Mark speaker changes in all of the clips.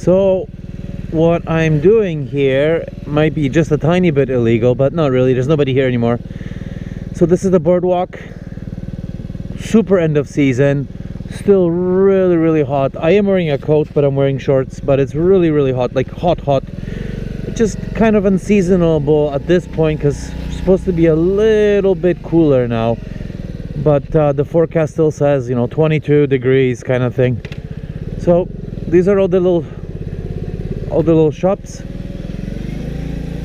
Speaker 1: So what I'm doing here might be just a tiny bit illegal, but not really. There's nobody here anymore. So this is the boardwalk. Super end of season. Still really hot. I am wearing a coat, but I'm wearing shorts, but it's really hot, like hot. Just kind of unseasonable at this point because it's supposed to be a little bit cooler now, but the forecast still says, you know, 22 degrees kind of thing. So these are all the little shops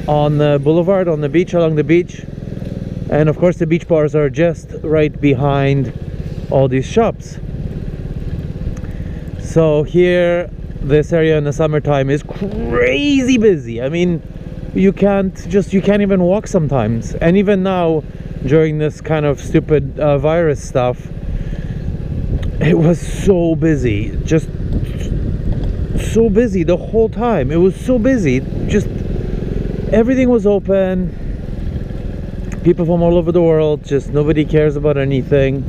Speaker 1: on the boulevard, on the beach, along the beach, and of course the beach bars are just right behind all these shops. So here, this area in the summertime is crazy busy. I mean, you can't even walk sometimes. And even now, during this kind of stupid virus stuff, it was so busy. Just so busy the whole time. It was so busy. Just everything was open. People from all over the world. Just nobody cares about anything.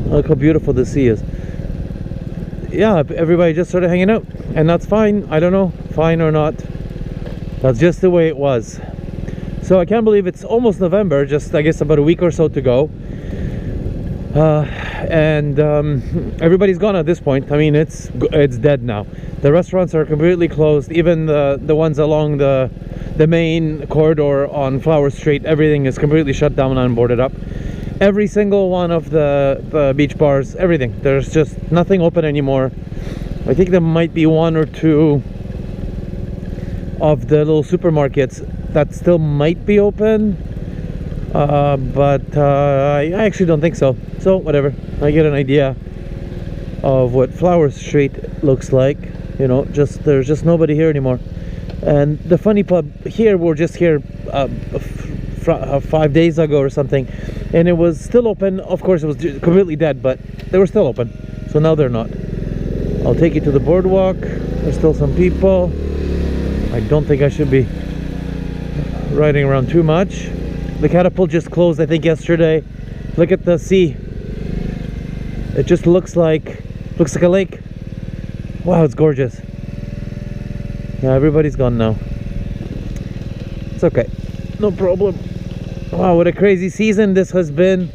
Speaker 1: Look how beautiful the sea is. Yeah, everybody just started hanging out, and that's fine. I don't know, fine or not, that's just the way it was. So I can't believe it's almost November, just I guess about a week or so to go, and everybody's gone at this point. I mean, it's dead now. The restaurants are completely closed, even the ones along the main corridor on Flower Street. Everything is completely shut down and boarded up. Every single one of the beach bars, everything. There's just nothing open anymore. I think there might be one or two of the little supermarkets that still might be open, but I actually don't think so. So whatever, I get an idea of what Flower Street looks like. You know, there's just nobody here anymore. And the funny pub here, we're just here 5 days ago or something, and it was still open. Of course it was completely dead, but they were still open. So now they're not. I'll take you to the boardwalk. There's still some people. I don't think I should be riding around too much. The catapult just closed, I think, yesterday. Look at the sea. It just looks like a lake. Wow, it's gorgeous. Yeah, everybody's gone now. It's okay, no problem. Wow, what a crazy season this has been.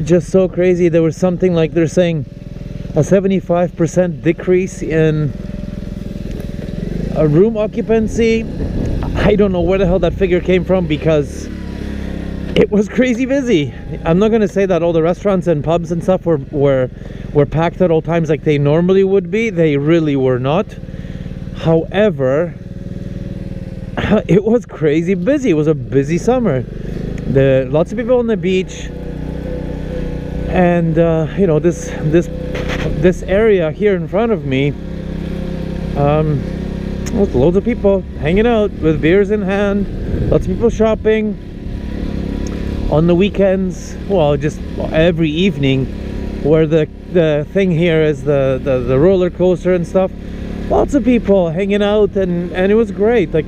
Speaker 1: Just so crazy. There was something like, they're saying, a 75% decrease in room occupancy. I don't know where the hell that figure came from, because it was crazy busy. I'm not going to say that all the restaurants and pubs and stuff were packed at all times like they normally would be. They really were not. However, it was crazy busy. It was a busy summer. Lots of people on the beach, and you know, this area here in front of me, with loads of people hanging out with beers in hand. Lots of people shopping on the weekends. Well, just every evening, where the thing here is the roller coaster and stuff. Lots of people hanging out, and it was great. Like,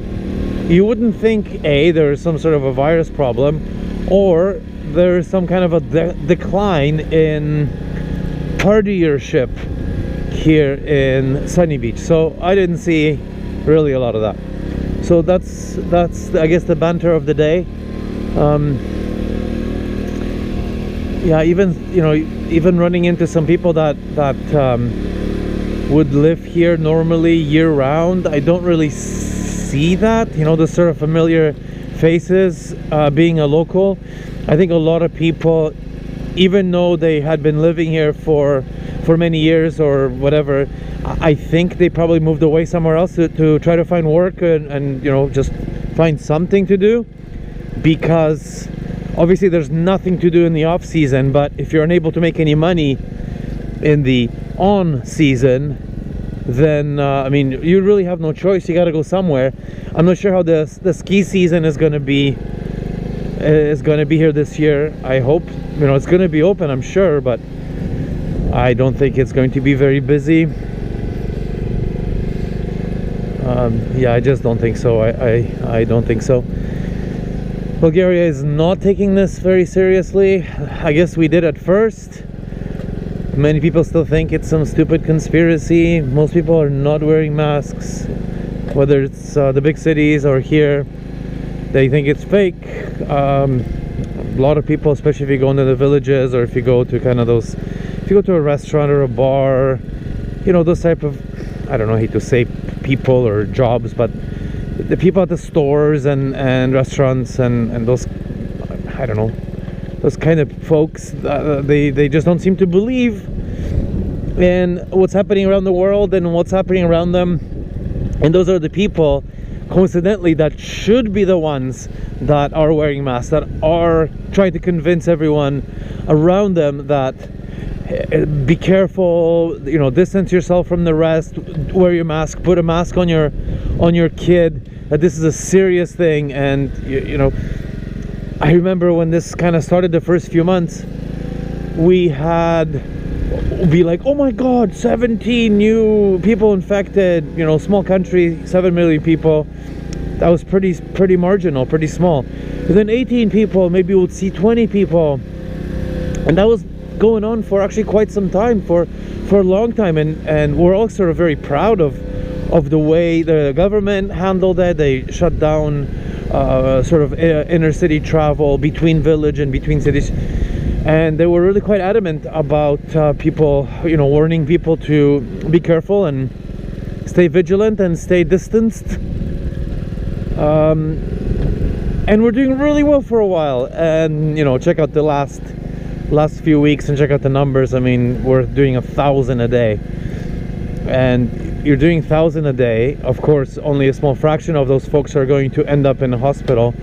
Speaker 1: you wouldn't think there's some sort of a virus problem, or there's some kind of a decline in partiership here in Sunny Beach. So I didn't see really a lot of that. So that's I guess the banter of the day. Yeah, even running into some people that would live here normally year-round. I don't really see that, you know, the sort of familiar faces. Being a local, I think a lot of people, even though they had been living here for many years or whatever, I think they probably moved away somewhere else to try to find work and you know, just find something to do, because obviously there's nothing to do in the off season. But if you're unable to make any money in the on season, then I mean, you really have no choice. You got to go somewhere. I'm not sure how the ski season is going to be here this year. I hope, you know, it's going to be open, I'm sure, but I don't think it's going to be very busy. Yeah, I just don't think so. I don't think so. Bulgaria is not taking this very seriously. I guess we did at first, Many people still think it's some stupid conspiracy. Most people are not wearing masks, whether it's the big cities or here. They think it's fake. A lot of people, especially if you go into the villages, or if you go to kind of those, if you go to a restaurant or a bar, you know, those type of, I don't know, I hate to say people or jobs, but the people at the stores and restaurants and those, I don't know, those kind of folks, they just don't seem to believe in what's happening around the world and what's happening around them. And those are the people, coincidentally, that should be the ones that are wearing masks, that are trying to convince everyone around them that be careful, you know, distance yourself from the rest, wear your mask, put a mask on your kid, that this is a serious thing. And you know, I remember when this kind of started, the first few months, we had be like, oh my god, 17 new people infected, you know, small country, 7 million people. That was pretty marginal, pretty small. But then 18 people, maybe we'll see 20 people, and that was going on for actually quite some time, for a long time. And we're all sort of very proud of the way the government handled it. They shut down sort of inner city travel between village and between cities, and they were really quite adamant about people, you know, warning people to be careful and stay vigilant and stay distanced. And we're doing really well for a while. And you know, check out the last few weeks and check out the numbers. I mean, we're doing 1,000 a day, and you're doing 1,000 a day. Of course, only a small fraction of those folks are going to end up in a hospital,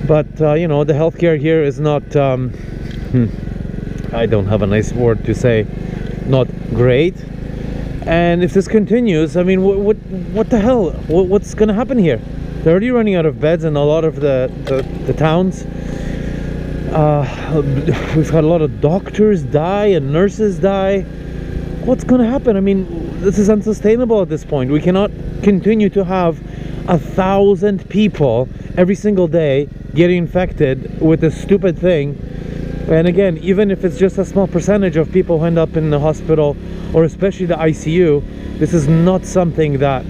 Speaker 1: but you know, the healthcare here is not I don't have a nice word to say, not great. And if this continues, I mean, what the hell, what's gonna happen here? They're already running out of beds in a lot of the towns. We've had a lot of doctors die and nurses die. What's going to happen? I mean, this is unsustainable at this point. We cannot continue to have 1,000 people every single day getting infected with this stupid thing. And again, even if it's just a small percentage of people who end up in the hospital, or especially the ICU, this is not something that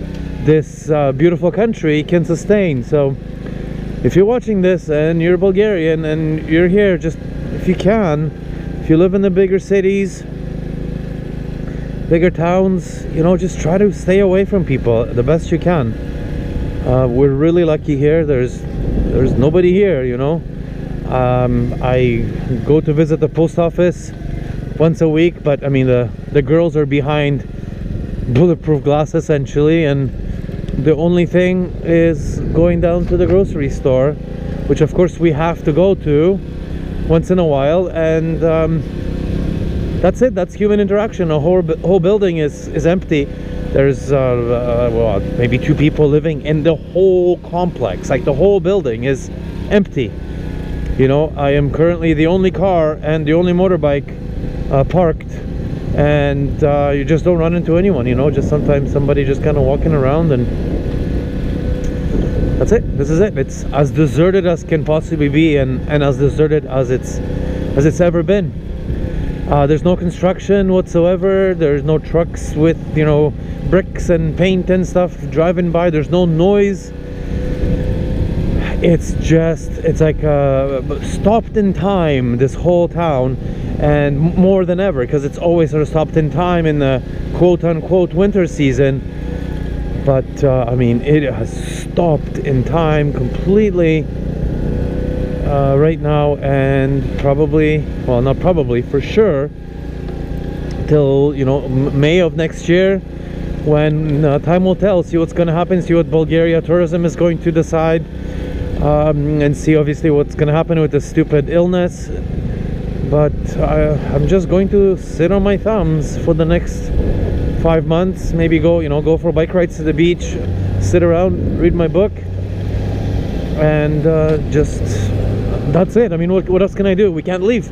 Speaker 1: this beautiful country can sustain. So if you're watching this and you're Bulgarian and you're here, just, if you can, if you live in the bigger cities, bigger towns, you know, just try to stay away from people the best you can. We're really lucky here. There's nobody here, you know. I go to visit the post office once a week, but I mean, the girls are behind bulletproof glass essentially, and the only thing is going down to the grocery store, which of course we have to go to once in a while, and that's it. That's human interaction. A whole building is empty. There's well, maybe 2 people living in the whole complex. Like, the whole building is empty. You know, I am currently the only car and the only motorbike parked, and you just don't run into anyone, you know. Just sometimes somebody just kind of walking around, and that's it. This is it. It's as deserted as can possibly be, and as deserted as it's ever been. There's no construction whatsoever. There's no trucks with, you know, bricks and paint and stuff driving by. There's no noise. It's just, it's like stopped in time, this whole town, and more than ever, because it's always sort of stopped in time in the quote-unquote winter season. But I mean, it has stopped in time completely right now, and probably, well, not probably, for sure, till, you know, May of next year, when time will tell. See what's going to happen, see what Bulgaria tourism is going to decide, and see obviously what's going to happen with this stupid illness. But I'm just going to sit on my thumbs for the next 5 months, maybe go, you know, go for bike rides to the beach, sit around, read my book, and just, that's it. I mean, what else can I do? We can't leave.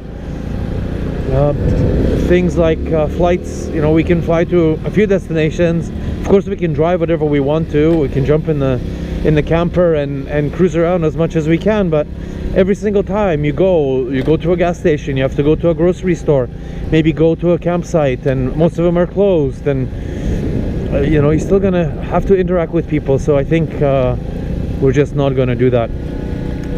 Speaker 1: Things like flights, you know, we can fly to a few destinations. Of course, we can drive whatever we want to. We can jump in the in the camper and cruise around as much as we can. But every single time you go to a gas station, you have to go to a grocery store, maybe go to a campsite, and most of them are closed, and you know, you're still gonna have to interact with people. So I think we're just not gonna do that.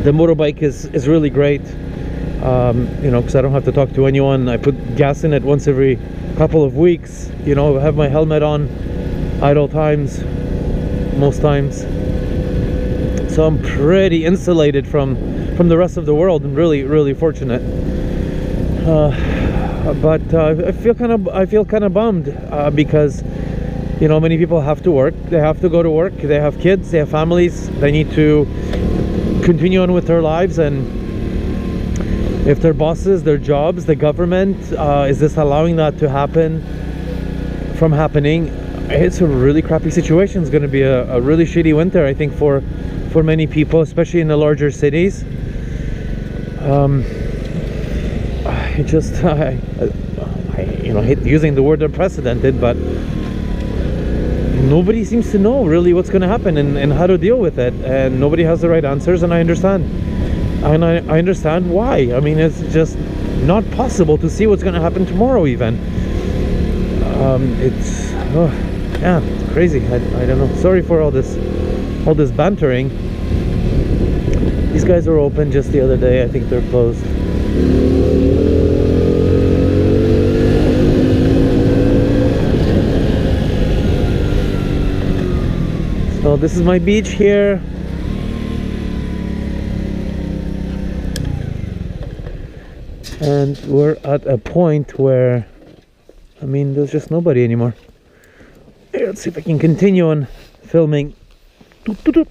Speaker 1: The motorbike is really great, you know, because I don't have to talk to anyone. I put gas in it once every couple of weeks, you know, have my helmet on idle times, most times. So I'm pretty insulated from the rest of the world, and really fortunate. But I feel kind of bummed because, you know, many people have to work. They have to go to work. They have kids. They have families. They need to continue on with their lives. And if their bosses, their jobs, the government is this allowing that to happen from happening, it's a really crappy situation. It's going to be a really shitty winter, I think, for many people, especially in the larger cities. I just you know, hate using the word unprecedented, but nobody seems to know really what's going to happen and how to deal with it, and nobody has the right answers. And I understand, and I understand why. I mean, it's just not possible to see what's going to happen tomorrow even. It's yeah, it's crazy. I don't know. Sorry for all this bantering. These guys were open just the other day. I think they're closed. So this is my beach here. And we're at a point where, I mean, there's just nobody anymore. Here, let's see if I can continue on filming. Doot, doot, doot.